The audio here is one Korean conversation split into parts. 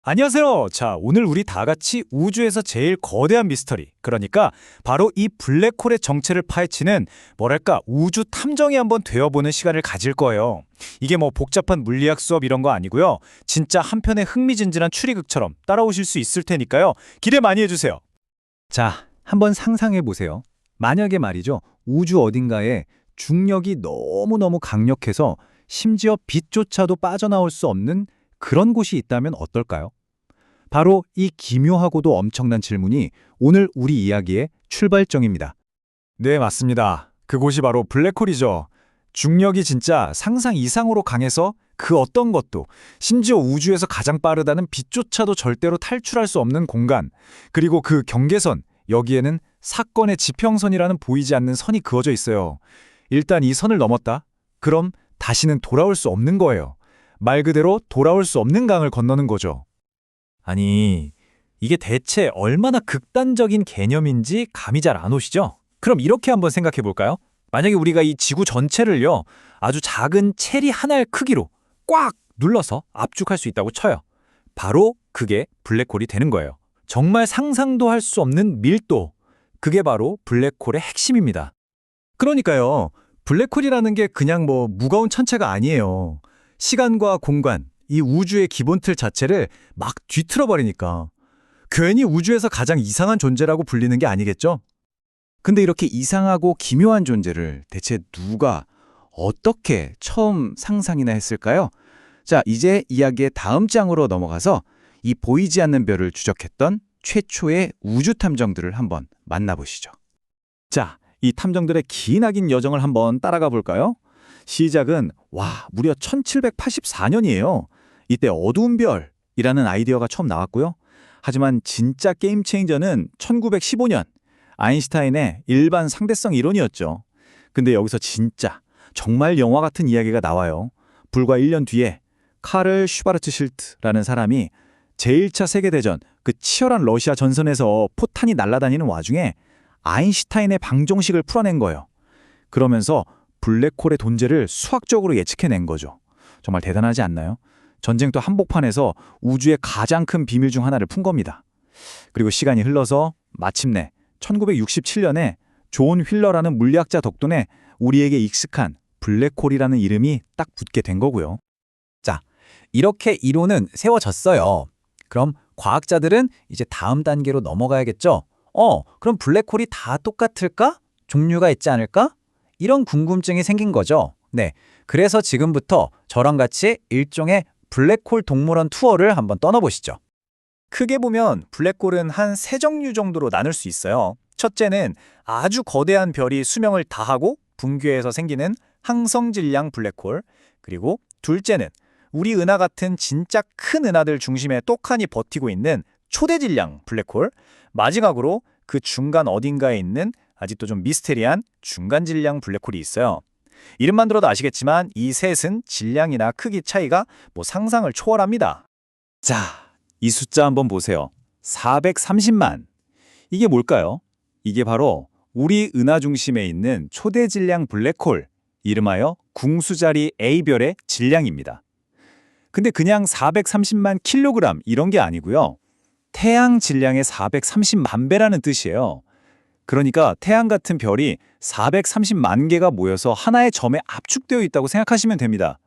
안녕하세요. 자, 오늘 우리 다 같이 우주에서 제일 거대한 미스터리, 그러니까 바로 이 블랙홀의 정체를 파헤치는 뭐랄까 우주 탐정이 한번 되어보는 시간을 가질 거예요. 이게 뭐 복잡한 물리학 수업 이런 거 아니고요. 진짜 한편의 흥미진진한 추리극처럼 따라오실 수 있을 테니까요. 기대 많이 해주세요. 자, 한번 상상해 보세요. 만약에 말이죠, 우주 어딘가에 중력이 너무너무 강력해서 심지어 빛조차도 빠져나올 수 없는 그런 곳이 있다면 어떨까요? 바로 이 기묘하고도 엄청난 질문이 오늘 우리 이야기의 출발점입니다. 네, 맞습니다. 그곳이 바로 블랙홀이죠. 중력이 진짜 상상 이상으로 강해서 그 어떤 것도, 심지어 우주에서 가장 빠르다는 빛조차도 절대로 탈출할 수 없는 공간, 그리고 그 경계선, 여기에는 사건의 지평선이라는 보이지 않는 선이 그어져 있어요. 일단 이 선을 넘었다? 그럼 다시는 돌아올 수 없는 거예요. 말 그대로 돌아올 수 없는 강을 건너는 거죠. 아니, 이게 대체 얼마나 극단적인 개념인지 감이 잘 안 오시죠? 그럼 이렇게 한번 생각해 볼까요? 만약에 우리가 이 지구 전체를요, 아주 작은 체리 하나의 크기로 꽉 눌러서 압축할 수 있다고 쳐요. 바로 그게 블랙홀이 되는 거예요. 정말 상상도 할 수 없는 밀도. 그게 바로 블랙홀의 핵심입니다. 그러니까요, 블랙홀이라는 게 그냥 뭐 무거운 천체가 아니에요. 시간과 공간, 이 우주의 기본틀 자체를 막 뒤틀어 버리니까 괜히 우주에서 가장 이상한 존재라고 불리는 게 아니겠죠? 근데 이렇게 이상하고 기묘한 존재를 대체 누가 어떻게 처음 상상이나 했을까요? 자, 이제 이야기의 다음 장으로 넘어가서 이 보이지 않는 별을 추적했던 최초의 우주 탐정들을 한번 만나보시죠. 자, 이 탐정들의 기나긴 여정을 한번 따라가 볼까요? 시작은 무려 1784년이에요. 이때 어두운 별이라는 아이디어가 처음 나왔고요. 하지만 진짜 게임 체인저는 1915년 아인슈타인의 일반 상대성 이론이었죠. 근데 여기서 진짜 정말 영화 같은 이야기가 나와요. 불과 1년 뒤에 카를 슈바르츠실트라는 사람이 제1차 세계대전 그 치열한 러시아 전선에서 포탄이 날아다니는 와중에 아인슈타인의 방정식을 풀어낸 거예요. 그러면서 블랙홀의 존재를 수학적으로 예측해낸 거죠. 정말 대단하지 않나요? 전쟁터 한복판에서 우주의 가장 큰 비밀 중 하나를 푼 겁니다. 그리고 시간이 흘러서 마침내 1967년에 존 휠러라는 물리학자 덕분에 우리에게 익숙한 블랙홀이라는 이름이 딱 붙게 된 거고요. 자, 이렇게 이론은 세워졌어요. 그럼 과학자들은 이제 다음 단계로 넘어가야겠죠? 그럼 블랙홀이 다 똑같을까? 종류가 있지 않을까? 이런 궁금증이 생긴 거죠. 네, 그래서 지금부터 저랑 같이 일종의 블랙홀 동물원 투어를 한번 떠나보시죠. 크게 보면 블랙홀은 한 세 종류 정도로 나눌 수 있어요. 첫째는 아주 거대한 별이 수명을 다하고 붕괴해서 생기는 항성질량 블랙홀, 그리고 둘째는 우리 은하 같은 진짜 큰 은하들 중심에 똑하니 버티고 있는 초대질량 블랙홀, 마지막으로 그 중간 어딘가에 있는 아직도 좀 미스테리한 중간질량 블랙홀이 있어요. 이름만 들어도 아시겠지만 이 셋은 질량이나 크기 차이가 상상을 초월합니다. 자, 이 숫자 한번 보세요. 430만. 이게 뭘까요? 이게 바로 우리 은하 중심에 있는 초대질량 블랙홀, 이름하여 궁수자리 A별의 질량입니다. 근데 그냥 430만 킬로그램 이런 게 아니고요. 태양 질량의 430만 배라는 뜻이에요. 그러니까 태양 같은 별이 430만 개가 모여서 하나의 점에 압축되어 있다고 생각하시면 됩니다.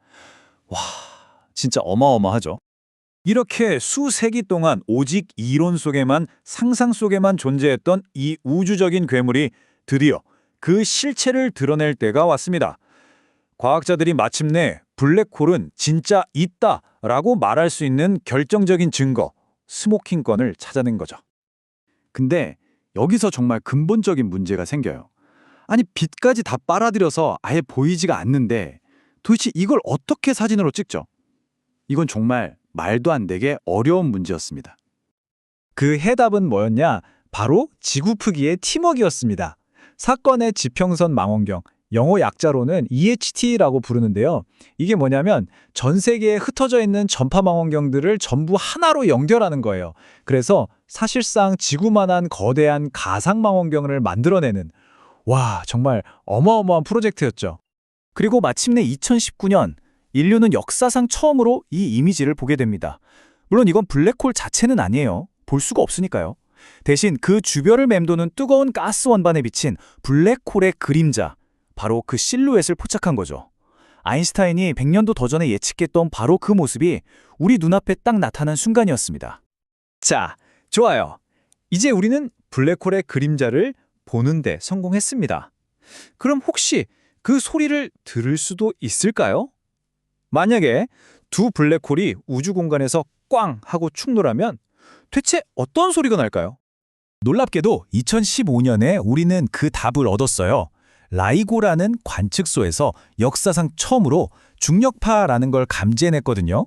와, 진짜 어마어마하죠. 이렇게 수세기 동안 오직 이론 속에만, 상상 속에만 존재했던 이 우주적인 괴물이 드디어 그 실체를 드러낼 때가 왔습니다. 과학자들이 마침내 블랙홀은 진짜 있다라고 말할 수 있는 결정적인 증거, 스모킹건을 찾아낸 거죠. 근데 여기서 정말 근본적인 문제가 생겨요. 아니, 빛까지 다 빨아들여서 아예 보이지가 않는데 도대체 이걸 어떻게 사진으로 찍죠? 이건 정말 말도 안 되게 어려운 문제였습니다. 그 해답은 뭐였냐? 바로 지구프기의 팀워크였습니다. 사건의 지평선 망원경, 영어 약자로는 EHT라고 부르는데요. 이게 뭐냐면 전 세계에 흩어져 있는 전파 망원경들을 전부 하나로 연결하는 거예요. 그래서 사실상 지구만한 거대한 가상 망원경을 만들어내는, 정말 어마어마한 프로젝트였죠. 그리고 마침내 2019년 인류는 역사상 처음으로 이 이미지를 보게 됩니다. 물론 이건 블랙홀 자체는 아니에요. 볼 수가 없으니까요. 대신 그 주변을 맴도는 뜨거운 가스 원반에 비친 블랙홀의 그림자, 바로 그 실루엣을 포착한 거죠. 아인슈타인이 100년도 더 전에 예측했던 바로 그 모습이 우리 눈앞에 딱 나타난 순간이었습니다. 자, 좋아요. 이제 우리는 블랙홀의 그림자를 보는데 성공했습니다. 그럼 혹시 그 소리를 들을 수도 있을까요? 만약에 두 블랙홀이 우주 공간에서 꽝 하고 충돌하면 대체 어떤 소리가 날까요? 놀랍게도 2015년에 우리는 그 답을 얻었어요. 라이고라는 관측소에서 역사상 처음으로 중력파라는 걸 감지해냈거든요.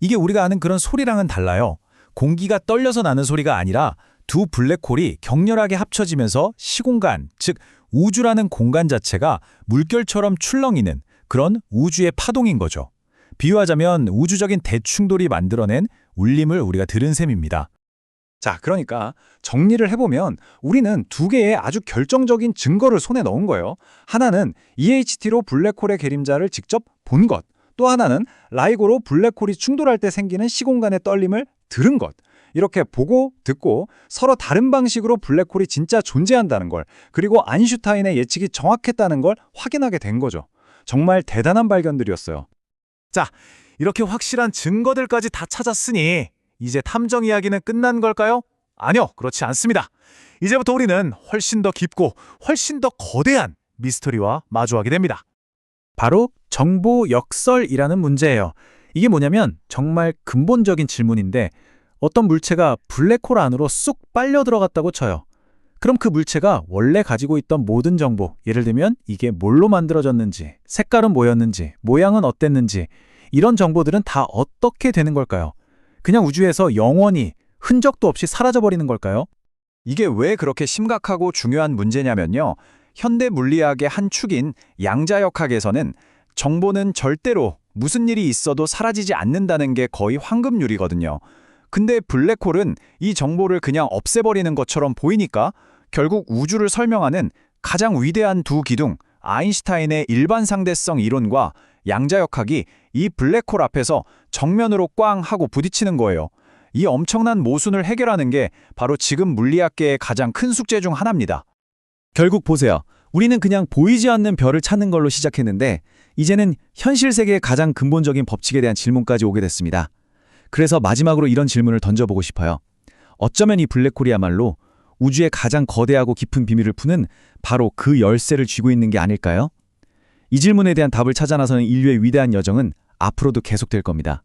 이게 우리가 아는 그런 소리랑은 달라요. 공기가 떨려서 나는 소리가 아니라 두 블랙홀이 격렬하게 합쳐지면서 시공간, 즉 우주라는 공간 자체가 물결처럼 출렁이는 그런 우주의 파동인 거죠. 비유하자면 우주적인 대충돌이 만들어낸 울림을 우리가 들은 셈입니다. 자, 그러니까 정리를 해보면 우리는 두 개의 아주 결정적인 증거를 손에 넣은 거예요. 하나는 EHT로 블랙홀의 그림자를 직접 본 것, 또 하나는 라이고로 블랙홀이 충돌할 때 생기는 시공간의 떨림을 들은 것. 이렇게 보고 듣고 서로 다른 방식으로 블랙홀이 진짜 존재한다는 걸, 그리고 아인슈타인의 예측이 정확했다는 걸 확인하게 된 거죠. 정말 대단한 발견들이었어요. 자, 이렇게 확실한 증거들까지 다 찾았으니 이제 탐정 이야기는 끝난 걸까요? 아니요, 그렇지 않습니다. 이제부터 우리는 훨씬 더 깊고 훨씬 더 거대한 미스터리와 마주하게 됩니다. 바로 정보 역설이라는 문제예요. 이게 뭐냐면 정말 근본적인 질문인데 어떤 물체가 블랙홀 안으로 쑥 빨려 들어갔다고 쳐요. 그럼 그 물체가 원래 가지고 있던 모든 정보, 예를 들면 이게 뭘로 만들어졌는지, 색깔은 뭐였는지, 모양은 어땠는지, 이런 정보들은 다 어떻게 되는 걸까요? 그냥 우주에서 영원히 흔적도 없이 사라져버리는 걸까요? 이게 왜 그렇게 심각하고 중요한 문제냐면요. 현대 물리학의 한 축인 양자역학에서는 정보는 절대로 무슨 일이 있어도 사라지지 않는다는 게 거의 황금률이거든요. 근데 블랙홀은 이 정보를 그냥 없애버리는 것처럼 보이니까 결국 우주를 설명하는 가장 위대한 두 기둥, 아인슈타인의 일반상대성 이론과 양자역학이 이 블랙홀 앞에서 정면으로 꽝 하고 부딪히는 거예요. 이 엄청난 모순을 해결하는 게 바로 지금 물리학계의 가장 큰 숙제 중 하나입니다. 결국 보세요. 우리는 그냥 보이지 않는 별을 찾는 걸로 시작했는데 이제는 현실 세계의 가장 근본적인 법칙에 대한 질문까지 오게 됐습니다. 그래서 마지막으로 이런 질문을 던져보고 싶어요. 어쩌면 이 블랙홀이야말로 우주의 가장 거대하고 깊은 비밀을 푸는 바로 그 열쇠를 쥐고 있는 게 아닐까요? 이 질문에 대한 답을 찾아 나서는 인류의 위대한 여정은 앞으로도 계속될 겁니다.